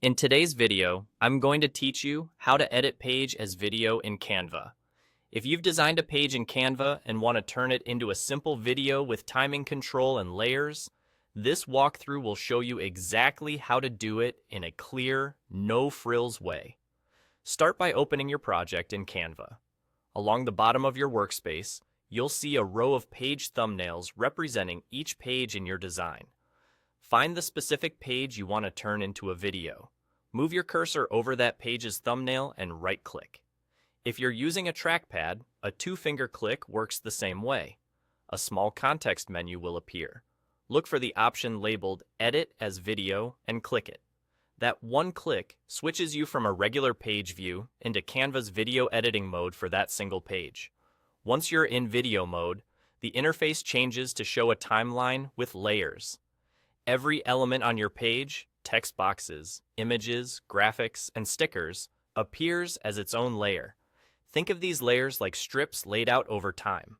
In today's video, I'm going to teach you how to edit page as video in Canva. If you've designed a page in Canva and want to turn it into a simple video with timing control and layers, this walkthrough will show you exactly how to do it in a clear, no-frills way. Start by opening your project in Canva. Along the bottom of your workspace, you'll see a row of page thumbnails representing each page in your design. Find the specific page you want to turn into a video. Move your cursor over that page's thumbnail and right-click. If you're using a trackpad, a two-finger click works the same way. A small context menu will appear. Look for the option labeled Edit as Video and click it. That one click switches you from a regular page view into Canva's video editing mode for that single page. Once you're in video mode, the interface changes to show a timeline with layers. Every element on your page, text boxes, images, graphics, and stickers, appears as its own layer. Think of these layers like strips laid out over time.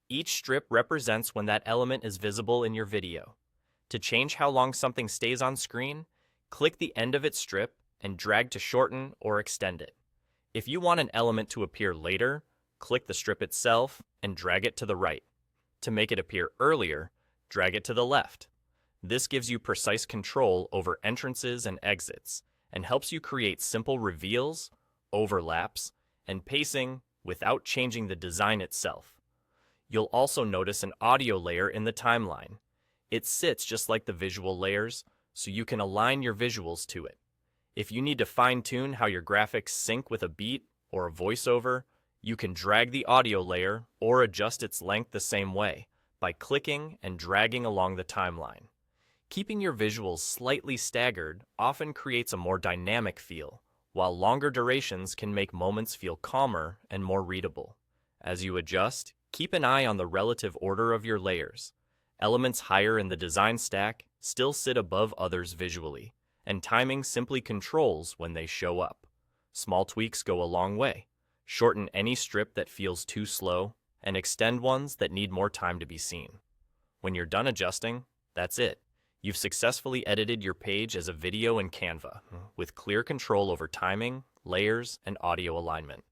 Each strip represents when that element is visible in your video. To change how long something stays on screen, click the end of its strip and drag to shorten or extend it. If you want an element to appear later, click the strip itself and drag it to the right. To make it appear earlier, drag it to the left. This gives you precise control over entrances and exits and helps you create simple reveals, overlaps, and pacing without changing the design itself. You'll also notice an audio layer in the timeline. It sits just like the visual layers, so you can align your visuals to it. If you need to fine-tune how your graphics sync with a beat or a voiceover, you can drag the audio layer or adjust its length the same way by clicking and dragging along the timeline. Keeping your visuals slightly staggered often creates a more dynamic feel, while longer durations can make moments feel calmer and more readable. As you adjust, keep an eye on the relative order of your layers. Elements higher in the design stack still sit above others visually, and timing simply controls when they show up. Small tweaks go a long way. Shorten any strip that feels too slow, and extend ones that need more time to be seen. When you're done adjusting, that's it. You've successfully edited your page as a video in Canva, with clear control over timing, layers, and audio alignment.